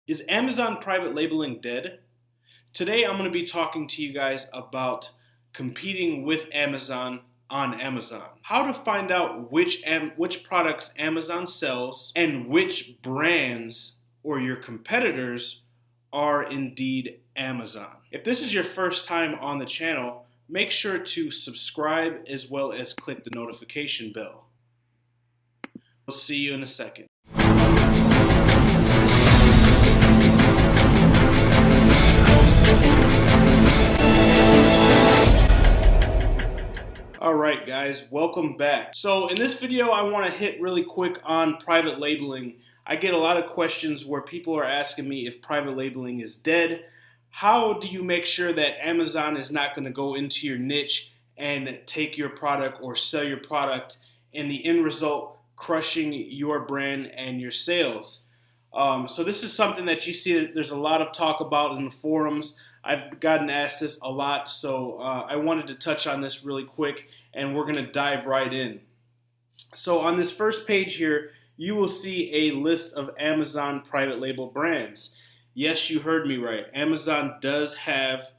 Is Amazon private labeling dead? Today I'm going to be talking to you guys about competing with Amazon on Amazon. How to find out which products Amazon sells and which brands or your competitors are indeed Amazon. If this is your first time on the channel, make sure to subscribe as well as click the notification bell. We'll see you in a second. Alright guys, welcome back. So in this video I want to hit really quick on private labeling. I get a lot of questions where people are asking me if private labeling is dead. How do you make sure that Amazon is not going to go into your niche and take your product or sell your product, and the end result crushing your brand and your sales? So this is something that you see that there's a lot of talk about in the forums. I've gotten asked this a lot, so I wanted to touch on this really quick, and we're going to dive right in. So on this first page here, you will see a list of Amazon private label brands. Yes, you heard me right. Amazon does have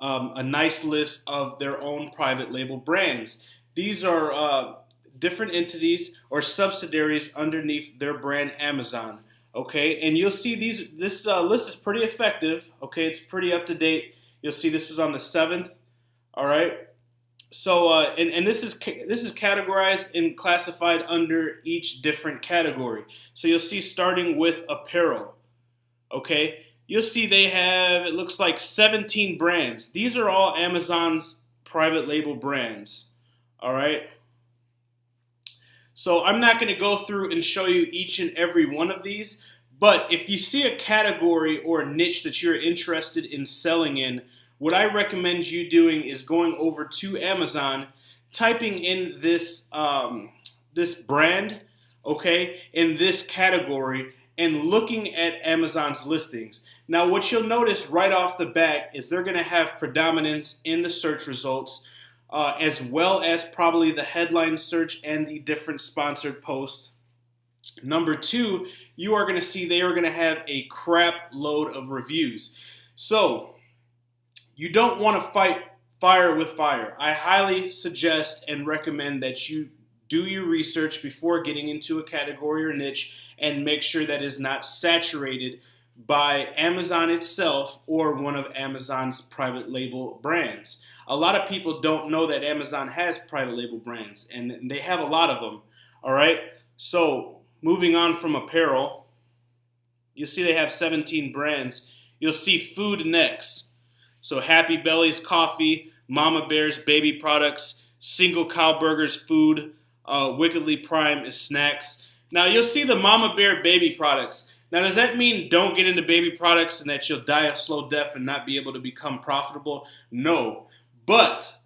a nice list of their own private label brands. These are different entities or subsidiaries underneath their brand Amazon. Okay, and you'll see this list is pretty effective. Okay, it's pretty up to date. You'll see this is on the 7th. All right, so and this is categorized and classified under each different category. So you'll see starting with apparel. Okay, you'll see they have, it looks like 17 brands. These are all Amazon's private label brands. All right. So I'm not going to go through and show you each and every one of these, but if you see a category or a niche that you're interested in selling in, what I recommend you doing is going over to Amazon, typing in this this brand, okay, in this category, and looking at Amazon's listings. Now what you'll notice right off the bat is they're going to have predominance in the search results, as well as probably the headline search and the different sponsored posts. Number two, you are going to see they are going to have a crap load of reviews. So you don't want to fight fire with fire. I highly suggest and recommend that you do your research before getting into a category or niche and make sure that is not saturated by Amazon itself or one of Amazon's private label brands. A lot of people don't know that Amazon has private label brands, and they have a lot of them. All right, so moving on from apparel, you'll see they have 17 brands. You'll see food next. So Happy Bellies Coffee, Mama Bear's Baby Products, Single Cow Burgers Food, Wickedly Prime is Snacks. Now you'll see the Mama Bear Baby Products. Now, does that mean don't get into baby products and that you'll die a slow death and not be able to become profitable? No. But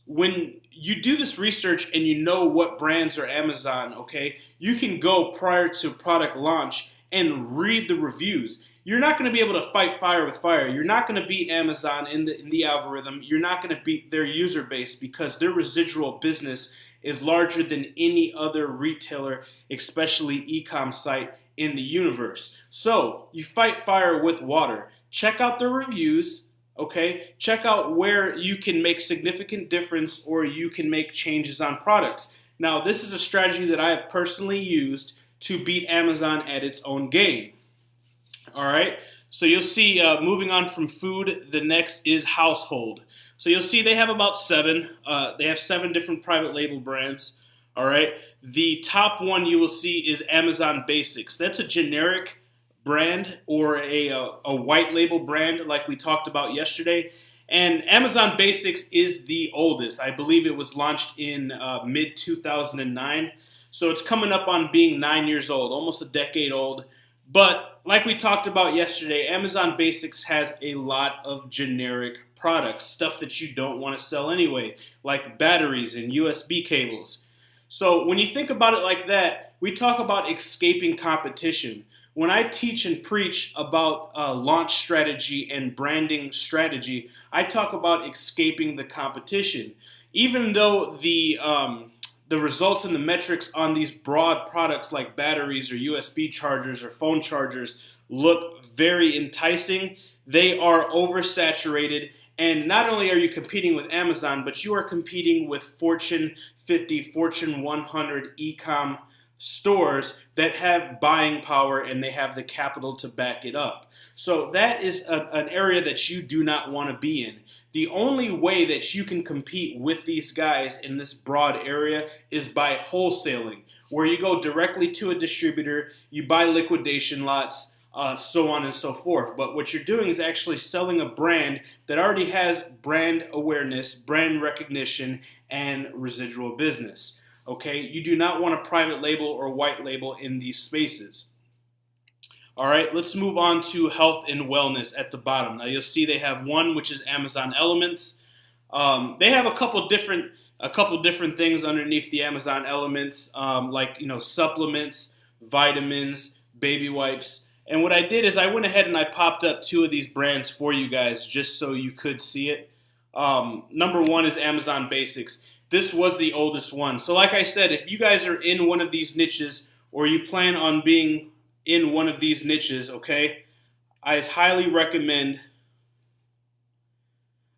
when you do this research and you know what brands are Amazon, okay, you can go prior to product launch and read the reviews. You're not going to be able to fight fire with fire. You're not going to beat Amazon in the algorithm. You're not going to beat their user base because their residual business is larger than any other retailer, especially e-com site in the universe. So you fight fire with water. Check out their reviews, okay? Check out where you can make significant difference or you can make changes on products. Now, this is a strategy that I have personally used to beat Amazon at its own game. All right, so you'll see moving on from food, the next is household. So you'll see they have about 7. They have 7 different private label brands. All right, the top one you will see is Amazon Basics. That's a generic brand or a white label brand like we talked about yesterday. And Amazon Basics is the oldest. I believe it was launched in mid-2009. So it's coming up on being 9 years old, almost a decade old. But like we talked about yesterday, Amazon Basics has a lot of generic products, stuff that you don't want to sell anyway, like batteries and USB cables. So when you think about it like that, we talk about escaping competition. When I teach and preach about launch strategy and branding strategy, I talk about escaping the competition. Even though the results and the metrics on these broad products like batteries or USB chargers or phone chargers look look very enticing, they are oversaturated. And not only are you competing with Amazon, but you are competing with Fortune 50, Fortune 100 e-com stores that have buying power and they have the capital to back it up. So that is an area that you do not want to be in. The only way that you can compete with these guys in this broad area is by wholesaling, where you go directly to a distributor, you buy liquidation lots, so on and so forth. But what you're doing is actually selling a brand that already has brand awareness, brand recognition, and residual business. Okay, you do not want a private label or white label in these spaces. All right, let's move on to health and wellness at the bottom. Now you'll see they have one, which is Amazon Elements. They have a couple different things underneath the Amazon Elements, like supplements, vitamins, baby wipes. And what I did is I went ahead and I popped up two of these brands for you guys just so you could see it. Number one is Amazon Basics. This was the oldest one. So like I said, if you guys are in one of these niches or you plan on being in one of these niches, okay, I highly recommend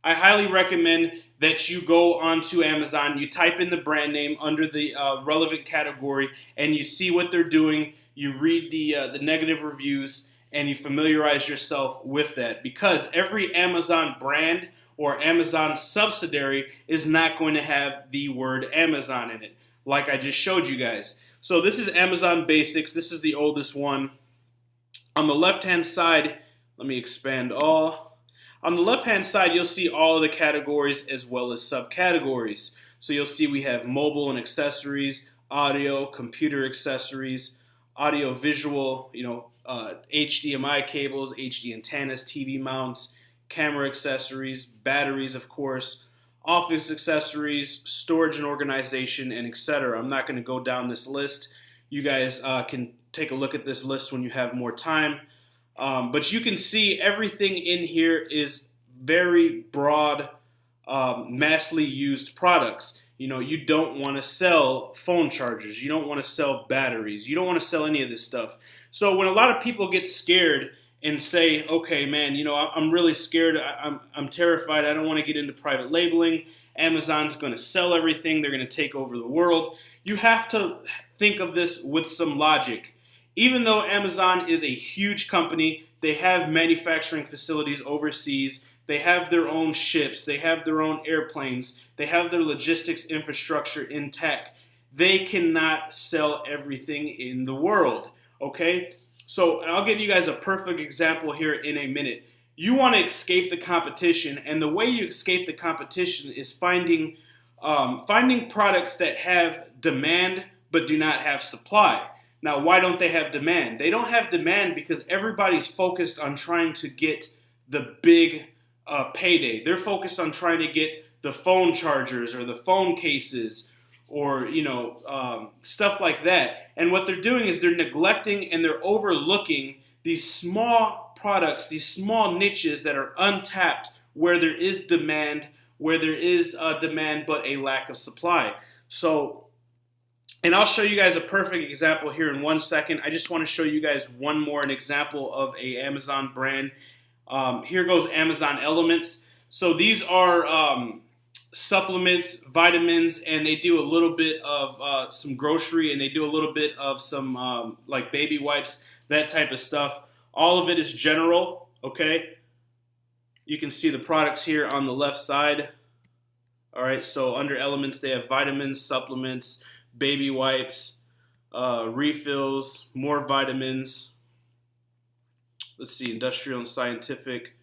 that you go onto Amazon, you type in the brand name under the relevant category, and you see what they're doing. You read the negative reviews, and you familiarize yourself with that. Because every Amazon brand or Amazon subsidiary is not going to have the word Amazon in it, like I just showed you guys. So this is Amazon Basics. This is the oldest one. On the left-hand side, let me expand all. On the left-hand side, you'll see all of the categories as well as subcategories. So you'll see we have mobile and accessories, audio, computer accessories, audio visual, HDMI cables, HD antennas, TV mounts, camera accessories, batteries, of course, office accessories, storage and organization, and etc. I'm not going to go down this list. You guys can take a look at this list when you have more time. But you can see everything in here is very broad, massively used products. You don't want to sell phone chargers. You don't want to sell batteries. You don't want to sell any of this stuff. So when a lot of people get scared and say, okay, man, I'm really scared. I'm terrified. I don't want to get into private labeling. Amazon's going to sell everything. They're going to take over the world. You have to think of this with some logic. Even though Amazon is a huge company, they have manufacturing facilities overseas. They have their own ships. They have their own airplanes. They have their logistics infrastructure intact. They cannot sell everything in the world, okay? So I'll give you guys a perfect example here in a minute. You want to escape the competition, and the way you escape the competition is finding products that have demand but do not have supply. Now, why don't they have demand? They don't have demand because everybody's focused on trying to get the big payday. They're focused on trying to get the phone chargers or the phone cases or stuff like that. And what they're doing is they're neglecting and they're overlooking these small products, these small niches that are untapped, where there is demand, but a lack of supply. So, and I'll show you guys a perfect example here in 1 second. I just want to show you guys an example of a Amazon brand. Here goes Amazon Elements. So these are supplements, vitamins, and they do a little bit of some grocery, and they do a little bit of some like baby wipes, that type of stuff. All of it is general, okay? You can see the products here on the left side. All right, so under Elements, they have vitamins, supplements, baby wipes, refills, more vitamins. Let's see, industrial and scientific.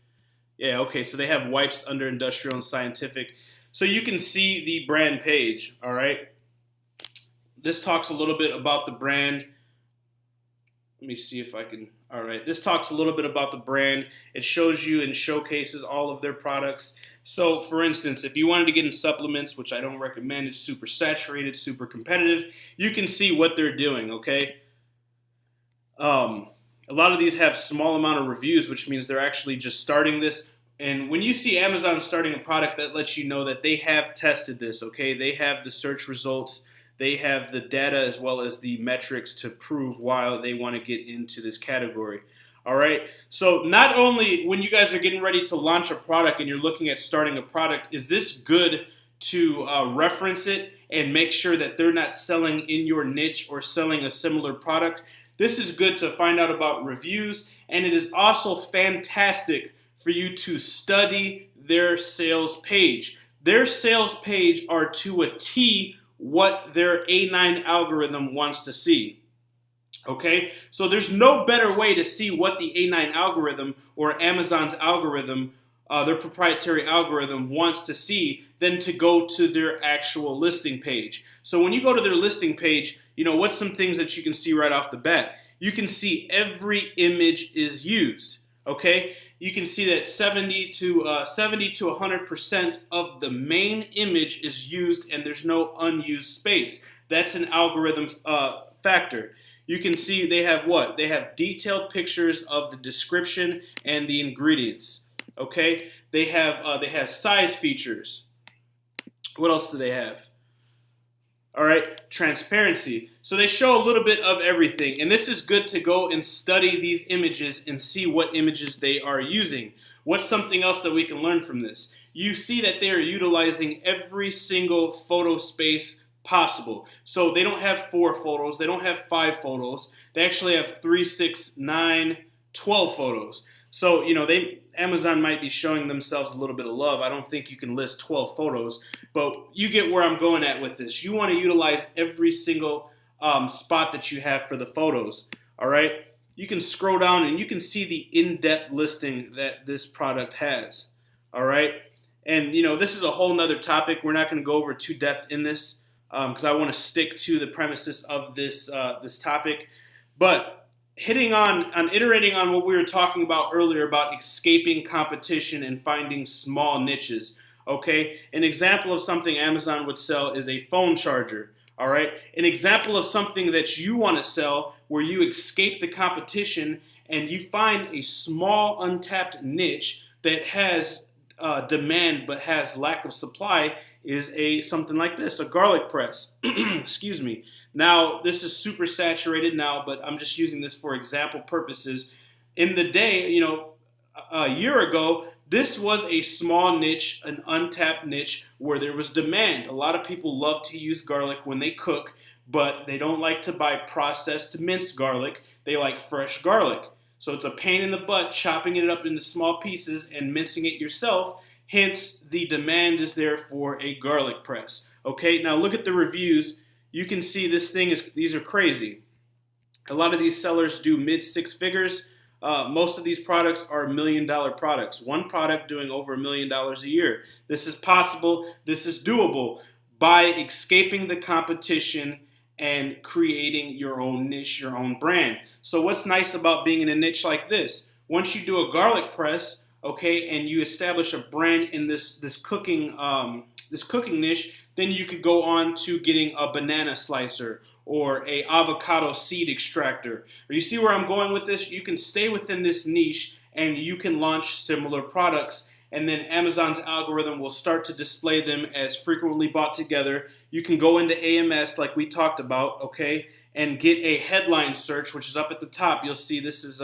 Yeah, okay, so they have wipes under industrial and scientific. So you can see the brand page, all right? This talks a little bit about the brand. Let me see if I can, all right. This talks a little bit about the brand. It shows you and showcases all of their products. So, for instance, if you wanted to get in supplements, which I don't recommend, it's super saturated, super competitive, you can see what they're doing, okay? A lot of these have small amount of reviews, which means they're actually just starting this. And when you see Amazon starting a product, that lets you know that they have tested this, okay? They have the search results. They have the data as well as the metrics to prove why they want to get into this category. All right. So not only when you guys are getting ready to launch a product and you're looking at starting a product, is this good to reference it and make sure that they're not selling in your niche or selling a similar product. This is good to find out about reviews, and it is also fantastic for you to study their sales page. Their sales page are to a T what their A9 algorithm wants to see. Okay, so there's no better way to see what the A9 algorithm or Amazon's algorithm, their proprietary algorithm, wants to see than to go to their actual listing page. So when you go to their listing page, what's some things that you can see right off the bat? You can see every image is used. Okay, you can see that 70 to 100% of the main image is used, and there's no unused space. That's an algorithm factor. You can see they have what? They have detailed pictures of the description and the ingredients. Okay, they have size features. What else do they have? All right, transparency. So they show a little bit of everything, and this is good to go and study these images and see what images they are using. What's something else that we can learn from this? You see that they are utilizing every single photo space possible. So they don't have 4 photos, they don't have 5 photos, they actually have 3, 6, 9, 12 photos. So, Amazon might be showing themselves a little bit of love. I don't think you can list 12 photos, but you get where I'm going at with this. You want to utilize every single spot that you have for the photos, all right? You can scroll down and you can see the in-depth listing that this product has, all right? And, this is a whole nother topic. We're not going to go over too depth in this, because I want to stick to the premises of this topic. But iterating on what we were talking about earlier about escaping competition and finding small niches. Okay, an example of something Amazon would sell is a phone charger. All right, an example of something that you want to sell where you escape the competition and you find a small untapped niche that has demand but has lack of supply is something like this, a garlic press. Excuse me. Now, this is super saturated now, but I'm just using this for example purposes. In the day, a year ago, this was a small niche, an untapped niche where there was demand. A lot of people love to use garlic when they cook, but they don't like to buy processed minced garlic. They like fresh garlic. So it's a pain in the butt chopping it up into small pieces and mincing it yourself. Hence, the demand is there for a garlic press. Okay, now look at the reviews. You can see these are crazy. A lot of these sellers do mid 6 figures. Most of these products are $1 million products. One product doing over $1 million a year. This is possible. This is doable by escaping the competition and creating your own niche, your own brand. So what's nice about being in a niche like this? Once you do a garlic press, okay, and you establish a brand in this cooking niche, then you could go on to getting a banana slicer or a avocado seed extractor. Or you see where I'm going with this? You can stay within this niche and you can launch similar products, and then Amazon's algorithm will start to display them as frequently bought together. You can go into AMS like we talked about, okay, and get a headline search, which is up at the top. You'll see this is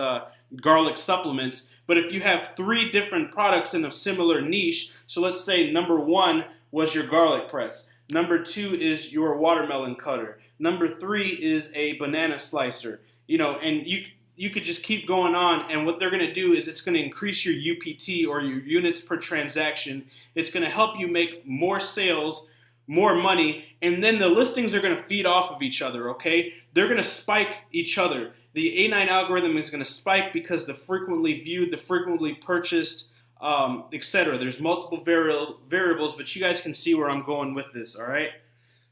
garlic supplements. But if you have 3 different products in a similar niche, so let's say number 1 was your garlic press. Number 2 is your watermelon cutter. Number 3 is a banana slicer. And you could just keep going on, and what they're going to do is it's going to increase your UPT or your units per transaction. It's going to help you make more sales, more money, and then the listings are going to feed off of each other, okay? They're going to spike each other. The A9 algorithm is going to spike because the frequently viewed, the frequently purchased, etc. There's multiple variables, but you guys can see where I'm going with this, all right?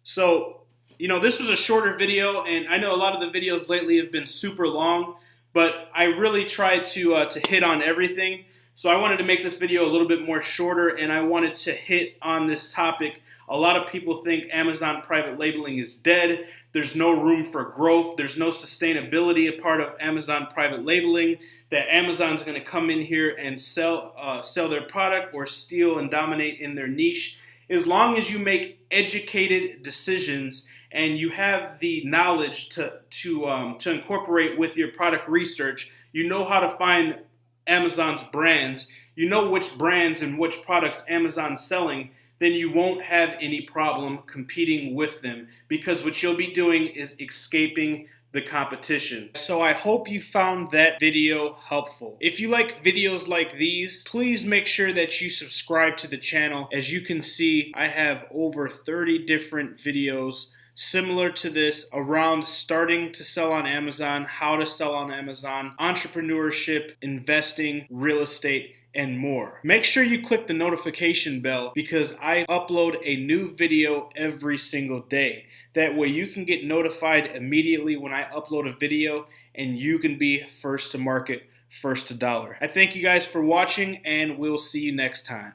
So, this was a shorter video, and I know a lot of the videos lately have been super long, but I really tried to hit on everything. So I wanted to make this video a little bit more shorter, and I wanted to hit on this topic. A lot of people think Amazon private labeling is dead. There's no room for growth. There's no sustainability a part of Amazon private labeling, that Amazon's going to come in here and sell their product or steal and dominate in their niche. As long as you make educated decisions and you have the knowledge to incorporate with your product research, you know how to find Amazon's brands, you know which brands and which products Amazon's selling, then you won't have any problem competing with them, because what you'll be doing is escaping the competition. So I hope you found that video helpful. If you like videos like these, please make sure that you subscribe to the channel. As you can see, I have over 30 different videos similar to this around starting to sell on Amazon, how to sell on Amazon, entrepreneurship, investing, real estate, and more. Make sure you click the notification bell because I upload a new video every single day. That way you can get notified immediately when I upload a video and you can be first to market, first to dollar. I thank you guys for watching and we'll see you next time.